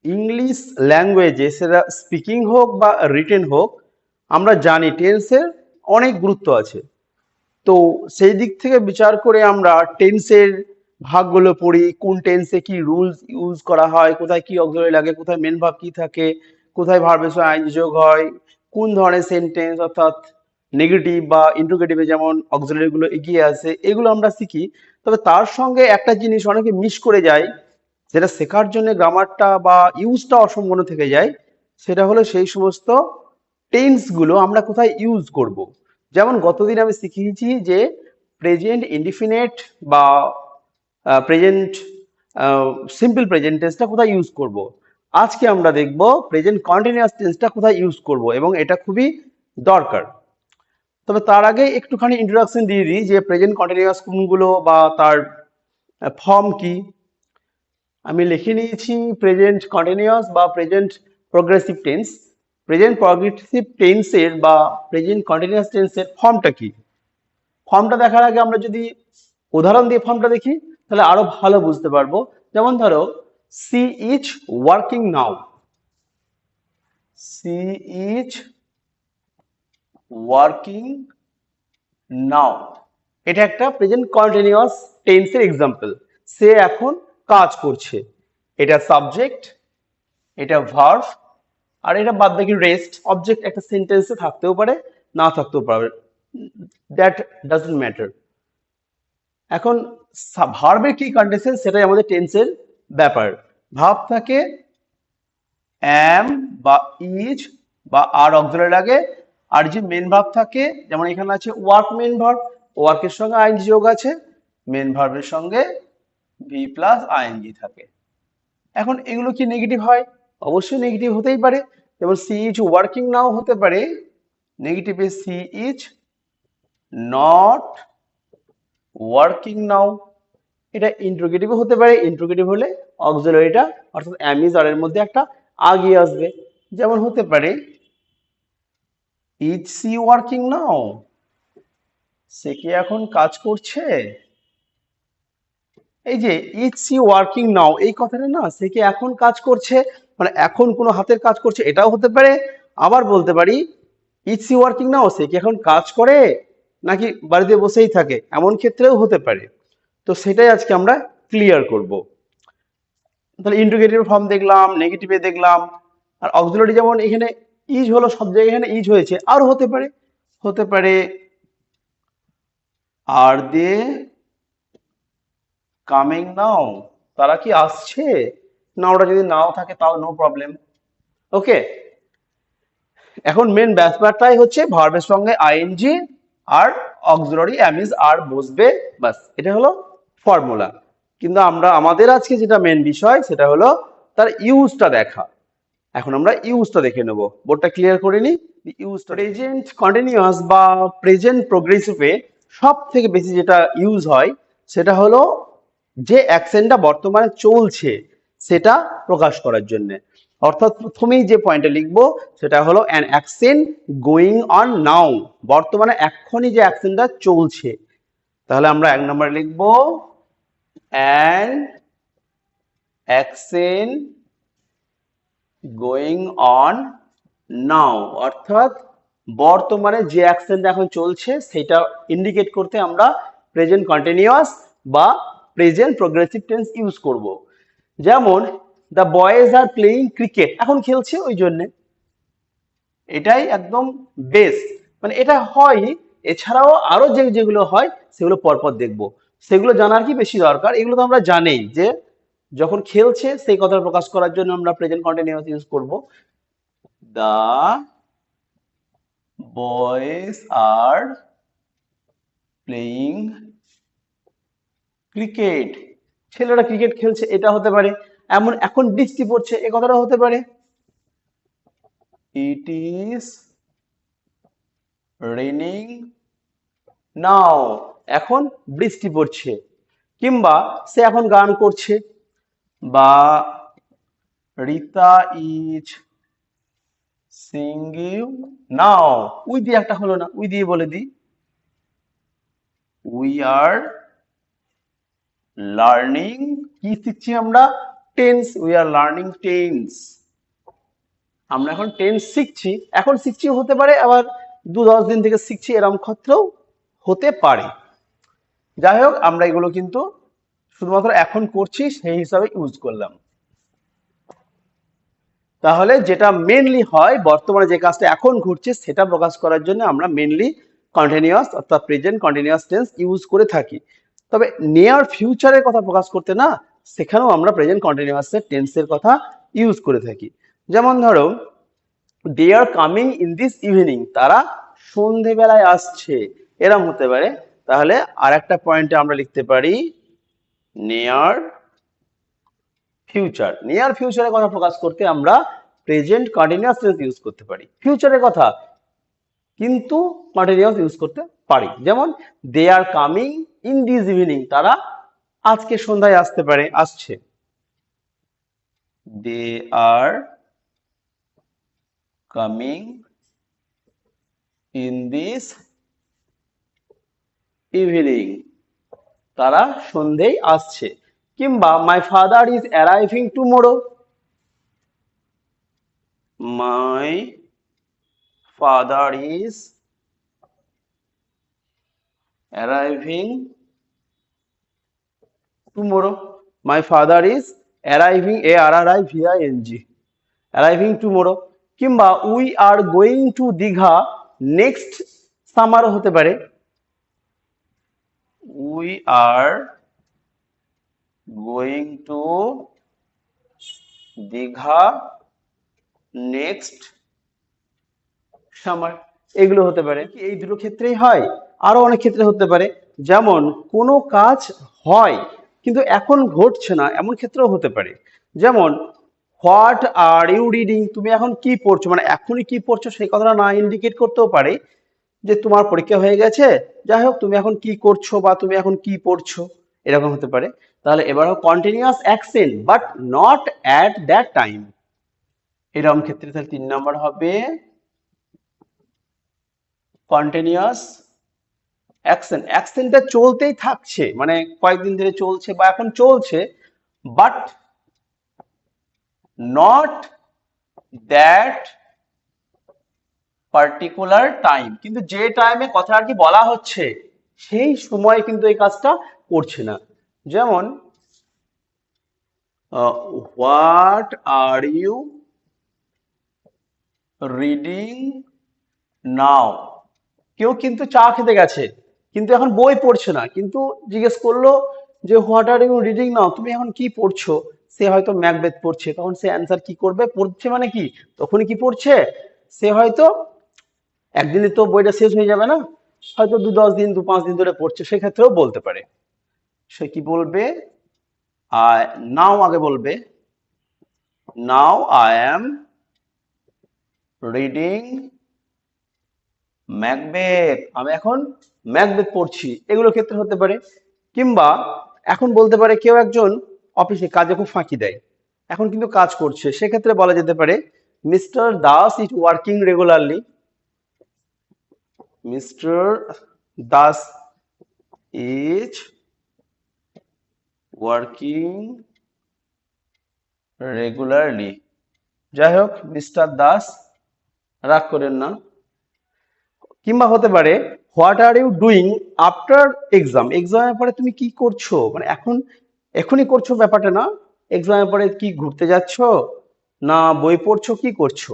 English ল্যাঙ্গুয়েজে সেটা speaking হোক বা রিটেন হোক, আমরা জানি টেন্সের অনেক গুরুত্ব আছে। তো সেই দিক থেকে বিচার করে আমরা টেন্সের ভাগগুলো পড়ি, কোন টেন্সে কি রুলস ইউজ করা হয়, কোথায় কি অক্সিলারি লাগে, কোথায় মেন ভার্ব কি থাকে, কোথায় ভার্বের সঙ্গে আইএনজি যোগ হয়, কোন ধরনের সেন্টেন্স অর্থাৎ নেগেটিভ বা ইন্টারোগেটিভে যেমন অক্সিলারি গুলো এগিয়ে আসে, এগুলো আমরা শিখি। তবে তার সঙ্গে একটা জিনিস অনেকে মিস করে যায়, যেটা শেখার জন্য গ্রামারটা বা ইউজটা অসম্পূর্ণ থেকে যায়, সেটা হলো সেই সমস্ত টেন্স গুলো আমরা কোথায় ইউজ করব। যেমন গতদিন আমি শিখিয়েছি যে প্রেজেন্ট ইনডিফিনিট বা প্রেজেন্ট সিম্পল প্রেজেন্ট টেন্সটা কোথায় ইউজ করব। আজকে আমরা দেখব প্রেজেন্ট কন্টিনিউয়াস টেন্সটা কোথায় ইউজ করব, এবং এটা খুবই দরকার। তবে তার আগে একটুখানি ইন্ট্রোডাকশন দিয়ে দিই যে প্রেজেন্ট কন্টিনিউয়াস কোনগুলো বা তার ফর্ম কি। আমি লিখে নিয়েছি প্রেজেন্ট কন্টিনিউয়াস বা present progressive tense. Present progressive টেন্সের বা প্রেজেন্ট কন্টিনিউয়াস টেন্সের ফর্মটা কি। ফর্মটা দেখার আগে আমরা যদি উদাহরণ দিয়ে ফর্মটা দেখি, তাহলে আরো ভালো বুঝতে পারবো। যেমন ধরো, she is working now. She is working now, এটা একটা প্রেজেন্ট কন্টিনিউয়াস টেন্সের এক্সাম্পল। সে এখন কাজ করছে। এটা সাবজেক্ট, এটা ভার্ব, আর এটা বাদ বাকি রেস্ট। অবজেক্ট একটা সেন্টেন্সে থাকতেও পারে, না থাকতেও পারে, দ্যাট ডাজন্ট ম্যাটার। এখন ভার্বের কি কন্ডিশন, সেটাই আমাদের টেন্সের ব্যাপার। ভার্ব থাকে অ্যাম বা ইজ বা আর অক্সিলারি লাগে, আর যে মেন ভার্ব থাকে, যেমন এখানে আছে ওয়ার্ক মেন ভার্ব, ওয়ার্কের সঙ্গে আইএনজি যোগ আছে, মেন ভার্বের সঙ্গে ভি প্লাস আইএনজি থাকে। এখন এগুলো কি নেগেটিভ হয়? অবশ্যই নেগেটিভ হতেই পারে। যেমন সি ইজ ওয়ার্কিং নাও হতে পারে নেগেটিভে she is not working now. এটা ইন্টারোগেটিভ হতে পারে, ইন্টারোগেটিভ হলে অক্সিলারিটা অর্থাৎ অ্যাম ইজ আর এর মধ্যে একটা আগিয়ে আসবে। যেমন হতে পারে ইজ সি ওয়ার্কিং নাও, সে কি এখন কাজ করছে। এই যে ইজ সি ওয়ার্কিং নাও, এই কথাটা না, সে কি এখন কাজ করছে, মানে এখন কোনো হাতের কাজ করছে, এটাও হতে পারে। আবার বলতে পারি ইজ সি ওয়ার্কিং নাও, সে কি এখন কাজ করে নাকি বাড়িতে বসেই থাকে, এমন ক্ষেত্রেও হতে পারে। তো সেটাই আজকে আমরা ক্লিয়ার করব। তাহলে ইন্টিগ্রেটিভ ফর্ম দেখলাম, নেগেটিভে দেখলাম, আর অক্সিলারি যেমন এখানে ইজ হলো, সব জায়গায় এখানে ইজ হয়েছে, আর হতে পারে, হতে পারে আর দে কামিং নাও, তারা কি আসছে। না, ওটা যদি নাও থাকে তাও নো প্রবলেম। ওকে, এখন মেন ব্যাপারটাই হচ্ছে ভার্বের সঙ্গে আইএনজি আর অক্সিলারি অ্যামিজ আর বসবে, বাস, এটা হলো ফর্মুলা। কিন্তু আমরা আমাদের আজকে যেটা মেন বিষয় সেটা হলো তার ইউজটা দেখা। এখন আমরা ইউজটা দেখে নেব, বোর্ডটা ক্লিয়ার করে নিই। ইউজটা প্রেজেন্ট কন্টিনিউয়াস বা প্রেজেন্ট প্রোগ্রেসিভে সব থেকে বেশি যেটা ইউজ হয় সেটা হলো যে অ্যাকশনটা বর্তমানে চলছে সেটা প্রকাশ করার জন্য। অর্থাৎ প্রথমেই যে পয়েন্টটা লিখবো সেটা হলো অ্যান অ্যাকশন গোয়িং অন নাও, বর্তমানে এক্ষুনি যে অ্যাকশনটা চলছে। তাহলে আমরা এক নম্বরে লিখবো অ্যান অ্যাকশন গোয়িং অন নাও, অর্থাৎ বর্তমানে যে অ্যাকশনটা এখন চলছে সেটা ইন্ডিকেট করতে আমরা প্রেজেন্ট কন্টিনিউয়াস বা প্রেজেন্ট প্রোগ্রেসিভ টেন্স ইউজ করব। যেমন the boys are playing cricket, এখন খেলছে ওই জন্যে, এটাই একদম বেস্ট, মানে এটা হয়। এছাড়াও আরো যেগুলো হয় সেগুলো পরপর দেখবো, সেগুলো জানার কি বেশি দরকার, এগুলো তো আমরা জানি যে যখন খেলছে সেই কথা প্রকাশ করার জন্য আমরা প্রেজেন্ট কন্টিনিউয়াস ইউজ করব। The boys are playing cricket, ছেলেরা ক্রিকেট খেলছে, এটা হতে পারে। এমন এখন বৃষ্টি পড়ছে, এ কথাটা হতে পারে ইট ইজ রেনিং নাও, এখন বৃষ্টি পড়ছে। কিংবা সে এখন গান করছে, বা Rita is singing now, we দিয়ে একটা হলো না, উই দিয়ে বলে দিই উই আর লার্নিং, কি শিখছি আমরা, tense, we are learning tense. আমরা এখন টেন্স শিখছি, এখন শিখছি হতে পারে আবার 2-10 দিন থেকে শিখছি, এরকম ক্ষেত্রেও হতে পারে। যাই হোক, আমরা এগুলো কিন্তু শুধুমাত্র এখন করছি সেই হিসাবে ইউজ করলাম। তাহলে যেটা মেনলি হয়, বর্তমানে যে কাজটা এখন ঘটছে সেটা প্রকাশ করার জন্য আমরা মেনলি কন্টিনিউয়াস অর্থাৎ প্রেজেন্ট কন্টিনিউয়াস টেন্স ইউজ করে থাকি। তবে নিয়ার ফিউচারের কথা প্রকাশ করতে না, সেখানেও আমরা প্রেজেন্ট কন্টিনিউয়াস টেন্সের কথা ইউজ করে থাকি। যেমন ধরো, they are coming in this evening, তারা সন্ধেবেলায় আসছে, এরকম হতে পারে। তাহলে আর একটা পয়েন্টে আমরা লিখতে পারি নিয়ার ফিউচার। নিয়ার ফিউচারের কথা প্রকাশ করতে আমরা প্রেজেন্ট কন্টিনিউয়াস টেন্স ইউজ করতে পারি। ফিউচারের কথা কিন্তু কন্টিনিউয়াস ইউজ করতে পারি। যেমন they are coming in this evening, তারা আজকে সন্ধ্যায় আসতে পারে, আসছে। They are coming in this evening, তারা সন্ধ্যেই আসছে। কিংবা my father is arriving tomorrow, my father is arriving tomorrow, my father is arriving, ARRIVING, arriving tomorrow. কিংবা we are going to Digha next সামারও হতে পারে, we are going to Digha next summer, এগুলো হতে পারে। এই দুটো ক্ষেত্রেই হয়, আরো অনেক ক্ষেত্রে হতে পারে। যেমন কোনো কাজ হয় কিন্তু এখন ঘটছে না, এমন ক্ষেত্রেও হতে পারে। যেমন হোয়াট আর ইউ রিডিং, তুমি এখন কি পড়ছো, মানে এখনই কি পড়ছো সেই কথাটা না ইন্ডিকেট করতেও পারে যে তোমার পরীক্ষা হয়ে গেছে, যাই হোক তুমি এখন কি করছো বা তুমি এখন কি পড়ছো, এরকম হতে পারে। তাহলে এবার continuous action but not at that time, এরকম ক্ষেত্রে তাহলে 3 নাম্বার হবে কন্টিনিউয়াস অ্যাকশন। অ্যাকশনটা চলতেই থাকছে, মানে কয়েকদিন ধরে চলছে বা এখন চলছে, but not that particular time, কিন্তু যে টাইমে কথা আর কি বলা হচ্ছে সেই সময় কিন্তু এই কাজটা করছে না। যেমন what are you reading now, কেউ কিন্তু চা খেতে গেছে কিন্তু এখন বই পড়ছে না, কিন্তু জিজ্ঞেস করলো যে what are you reading now, তুমি এখন কি পড়ছো, সে হয়তো ম্যাকবেথ পড়ছে, তখন সে অ্যান্সার কি করবে, পড়ছে মানে কি তখনই কি পড়ছে, সে হয়তো একদিনে তো বইটা শেষ হয়ে যাবে না, হয়তো 2-10 দিন 2-5 দিন ধরে পড়ছে, সেক্ষেত্রেও বলতে পারে। সে কি বলবে, নাও আগে বলবে, now I am reading Macbeth, আমি এখন ম্যাকবেথ পড়ছি, এগুলো ক্ষেত্রে হতে পারে। কিংবা এখন বলতে পারে কেউ একজন অফিসে কাজে খুব ফাঁকি দেয়, এখন কিন্তু কাজ করছে, সেক্ষেত্রে বলা যেতে পারে mister Das is working regularly, mister Das is working regularly. যাই হোক, মিস্টার দাস, রাগ করেন না। কিংবা হতে পারে what are you doing after exam, এক্সামের পরে তুমি কি করছো, মানে এখন এখনই করছো ব্যাপারটা না, এক্সামের পরে কি ঘুরতে যাচ্ছ না বই পড়ছো, কি করছো,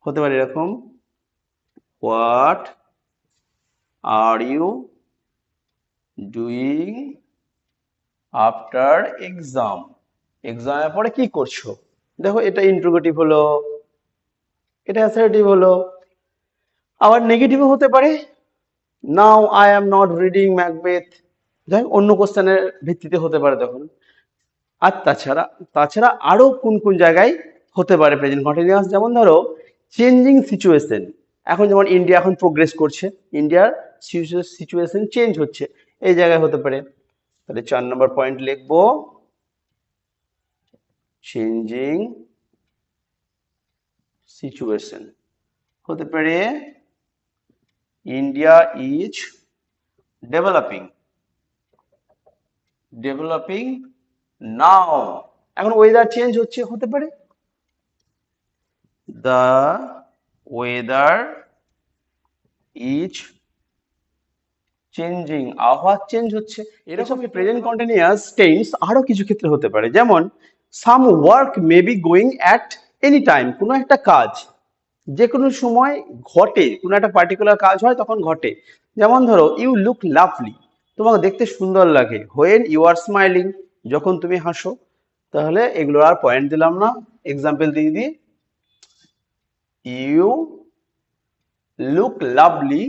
হতে পারে এরকম what are you doing after exam, এক্সামের পরে কি করছো। দেখো, এটা ইন্টারোগেটিভ হলো, এটা অ্যাসার্টিভ হলো। আবার নেগেটিভও হতে পারে, now I am not reading Macbeth, যাই হোক, অন্য কোশ্চেনের ভিত্তিতে হতে পারে তখন। আর তাছাড়া তাছাড়া আরো কোন কোন জায়গায় হতে পারে প্রেজেন্ট কন্টিনিউয়াস, যেমন ধরো চেঞ্জিং সিচুয়েশন, এখন যেমন ইন্ডিয়া এখন প্রোগ্রেস করছে, ইন্ডিয়ার সিচুয়েশন চেঞ্জ হচ্ছে, এই জায়গায় হতে পারে। তাহলে 4 নম্বর পয়েন্ট লিখবো চেঞ্জিং সিচুয়েশন, হতে পারে ইন্ডিয়া ইজ ডেভেলপিং, ডেভেলপিং নাও, এখন ওয়েদার চেঞ্জ হতে পারে দ্য ওয়েদার ইজ চেঞ্জিং, আবহাওয়া চেঞ্জ হচ্ছে। এরকম প্রেজেন্ট কন্টিনিউয়াস টেন্স আরো কিছু ক্ষেত্রে হতে পারে, যেমন সাম work may be going at any time, কোনো একটা কাজ যে কোনো সময় ঘটে, কোনো একটা পার্টিকুলার কাজ হয় তখন ঘটে। যেমন ধরো ইউ লুক লাভলি, তোমাকে দেখতে সুন্দর লাগে। হোয়েন ইউ আর স্মাইলিং, যখন তুমি হাসো। তাহলে এগুলো আর পয়েন্ট দিলাম না, এক্সাম্পল দিয়ে দিই। You look lovely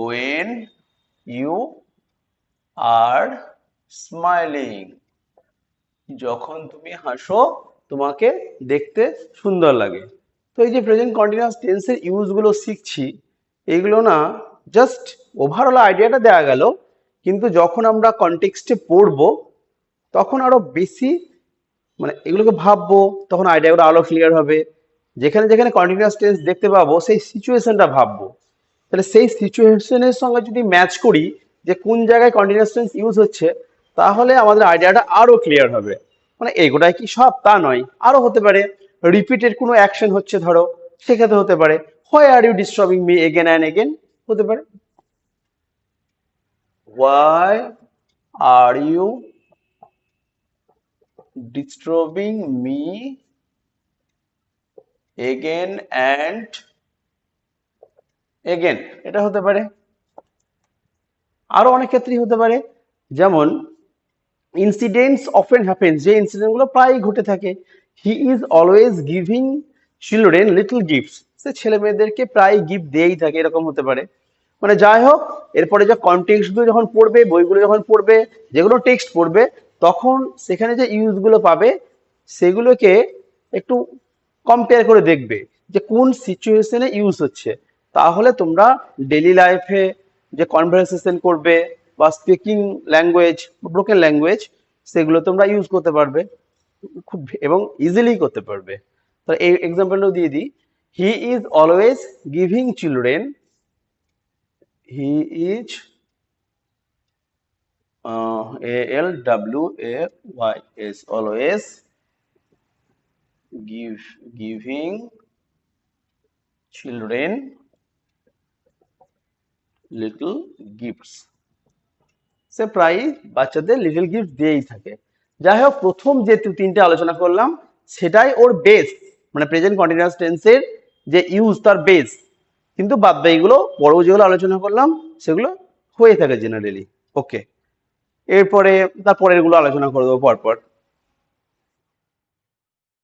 when you are smiling, যখন তুমি হাসো তোমাকে দেখতে সুন্দর লাগে। তো এই যে প্রেজেন্ট কন্টিনিউয়াস টেন্সের ইউজ গুলো শিখছি, এগুলো না জাস্ট ওভারঅল আইডিয়াটা দেওয়া গেল, কিন্তু যখন আমরা কনটেক্সটে পড়বো তখন আরো বেশি মানে এগুলোকে ভাববো, তখন আইডিয়াগুলো আরো ক্লিয়ার হবে। যেখানে যেখানে কন্টিনিউয়াস টেন্স দেখতে পাবো সেই সিচুয়েশনটা ভাববো, তাহলে সেই সিচুয়েশনের সঙ্গে যদি ম্যাচ করি যে কোন জায়গায় কন্টিনিউয়াস টেন্স ইউজ হচ্ছে, তাহলে আমাদের আইডিয়াটা আরো ক্লিয়ার হবে। মানে এগুলাই কি সব তা নয়, আরো হতে পারে রিপিটেড কোনো অ্যাকশন হচ্ছে ধরো, সেক্ষেত্রে হতে পারে why are you disturbing me again and again, হতে পারে why are you disturbing me again and again, এটা হতে পারে। আরো অনেক ক্ষেত্রেই হতে পারে, যেমন ইনসিডেন্টস অফেন হ্যাপেন্স, যে ইনসিডেন্ট গুলো প্রায় ঘটে থাকে। He is always giving children little gifts, সে ছেলে মেয়েদেরকে প্রায় গিফট দিয়েই থাকে, এরকম হতে পারে। মানে যাই হোক, এরপরে যে কনটেক্সট গুলো যখন পড়বে, বইগুলো যখন পড়বে, যেগুলো টেক্সট পড়বে, তখন সেখানে যে ইউজ গুলো পাবে সেগুলোকে একটু কম্পেয়ার করে দেখবে যে কোন সিচুয়েশনে ইউজ হচ্ছে। তাহলে তোমরা ডেইলি লাইফে যে কনভারসেশন করবে বা স্পিকিং ল্যাঙ্গুয়েজ, ব্রোকেন ল্যাঙ্গুয়েজ, সেগুলো তোমরা ইউজ করতে পারবে খুব এবং ইজিলি করতে পারবে। তো এই এক্সাম্পলটা দিয়ে দিই, হি is always giving children, he is ALWAYS always giving children little gifts, সে প্রায় বাচ্চাদের লিটল গিফট দিয়েই থাকে। যাই হোক, প্রথম যে তিনটে আলোচনা করলাম সেটাই ওর বেস, মানে প্রেজেন্ট কন্টিনিউয়াস টেন্সের যে ইউজ তার বেস, কিন্তু বাদ বাকিগুলো পরেও যেগুলো আলোচনা করলাম সেগুলো হয়ে থাকে জেনারেলি। ওকে, এরপরে তারপরের গুলো আলোচনা করে দেবো পরপর।